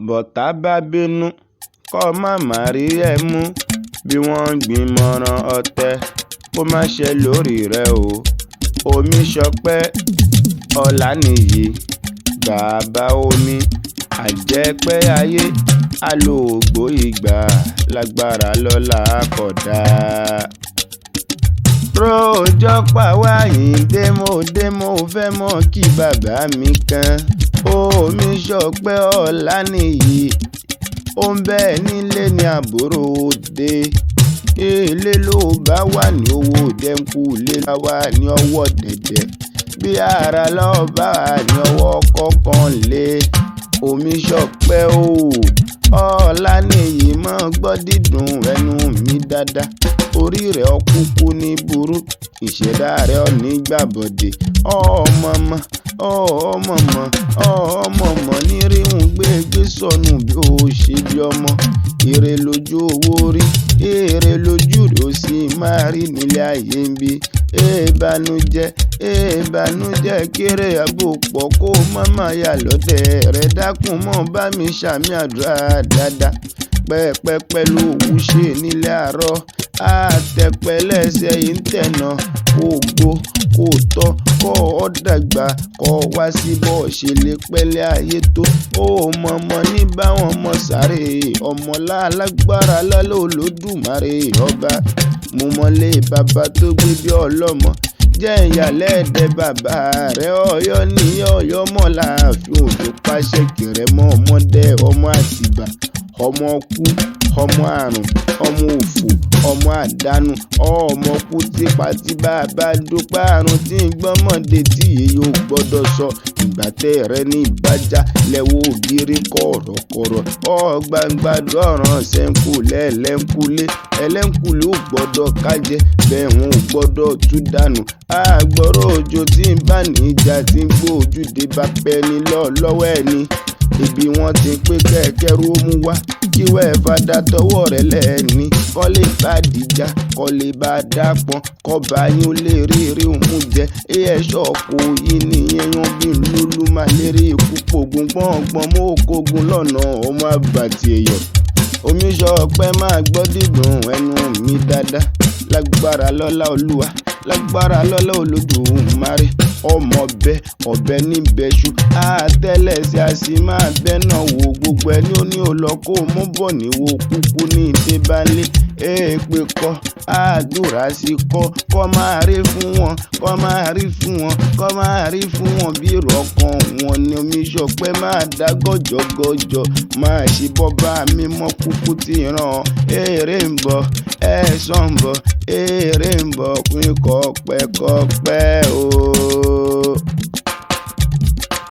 bọ́tà bá bínú kó má má rí ẹ mú bí wọ́n ń gbìmọ̀ràn ọ̀tẹ̀ kó má ṣe lórí rẹ o. Omi Ṣọpẹ́ Ọláníyì bàbá omi àjẹpẹ́ ayé alóògbó ìgbà lágbára lọ́la kódà. Rojọ́ pàwọ́ Àyìndé mo fẹ́ mọ̀ kí bàbá mi kan. Omi Ṣọpẹ́ Ọláníyì ó ń bẹ nílé ní àbúrò òde. Ilé ló bá wà ní owó dẹ́kun ilé láwà ní ọwọ́ dẹ̀dẹ̀. Bí ara lọ́ọ́ bá wà ní ọwọ́ kọ̀ọ̀kan lé. Omi Ṣọpẹ́ Ọláníyì mọ́ gbọ́ dídùn ẹnu mi dáadáa. Orí rẹ̀ ọkùnkù ní burú, ìṣẹ̀dá rẹ̀ ọ̀ní gbàbọ̀dé. ọmọ ní ríhun gbé sọnù bí ó ṣe bí ọmọ. Èrè lójú owó rí, èrè lójú rẹ̀ ó sì máa rí nílé ayé ń bí. Ìbànújẹ́ kéré àbò pọ̀ kó má yà lọ́dẹ̀ rẹ̀. Dákun mọ́ bá mi ṣàmì àdúrà dáadáa. Pẹ́pẹ́pẹ́ ló wú ṣe nílé àárọ̀. Àtẹ̀pẹ́lẹ́sẹ̀ yìí ń tẹ̀nà kó gbó kó tọ́ kó ọ́ dàgbà kó wá sí bọ́ ṣe lè pẹ́lẹ́ ayé tó. Ó mọ̀mọ́ ní báwọn mọ̀ sáré ọmọ lálágbára lọ́lọ́ Olódùmarè ọba. Mo mọ̀lé bàbá tó gbé bí ọlọ́mọ. Jẹ́ ìyàlẹ́ẹ̀dẹ́ bàbá rẹ̀ Ọ̀yọ́ ní Ọ̀yọ́ mọ̀ láàfin òjò pàṣẹ kìrẹ́ mọ́ ọmọdé ọmọ Àtìbà. Ọmọ kú, ọmọ àrùn, ọmọ òfò, ọmọ àdánù, ọmọ kú tipátí bàbá dúpẹ́ àrùn tí ń gbọ́mọdé tí èyí ò gbọ́dọ̀ sọ. Ìgbà tẹ́ rẹ ní ìbájá lẹ́wọ́ ògiri kọ̀rọ̀kọ̀rọ̀. Ọ̀gbàǹgbà dọ̀ràn ṣẹ́ńkùlẹ̀ ẹlẹ́ńkùlé. Ẹlẹ́ńkùlé ò gbọ́dọ̀ kájẹ́ bẹ́ẹ̀ wọn ò gbọ́dọ̀ tú dànù. Àgbọ̀rọ̀ òjò tí ń bá ní ìjà tí ń gbójúde bá pẹ́ ní lọ́wọ́ ẹni. Ibi wọn ti pé kẹ̀kẹ́ ró mú wá kí wẹ́ẹ̀ fada tọwọ́ rẹ̀ lẹ́ẹ̀ni. Kọ́ lè bá dìjà kọ́ lè bá dápọn kọ́ bá yín lè rí mú jẹ. Ẹ̀ṣọ́ kò yí nìyẹn yan bí lulu máa lè rí ikú pògùn gbọ̀ngbọ̀n mọ́ òkògùn lọ́nà ọmọ àbàtì èèyàn. Omi Ṣọpẹ́ máa gbọ́ dídùn ẹnu mi dáadáa. Lágbára lọ́lá Olúwa, lágbára lọ́lá Olódùmarè. Ọmọ ọ̀bẹ níbẹ̀ ṣú. Àtẹ́lẹsẹ̀ a sì máa bẹ́ náà wo gbogbo ẹni ó ní olọ kó mú bọ̀ níwò kúkú ní ìdébálé. Èèpẹ̀ kọ́ àdúrà sí kọ́ máa rí fún wọn kọ́ máa rí fún wọn kọ́ máa rí fún wọn bí ìrọ̀kan wọn ni Omi Ṣọpẹ́ máa dá gọ́jọ́gọ́jọ́ máa ṣe bọ́bá mímọ́ kúkú ti ràn. Èrè ń bọ̀ ẹ̀san ń bọ̀ èrè ń bọ̀ pín kọ́pẹ́ o.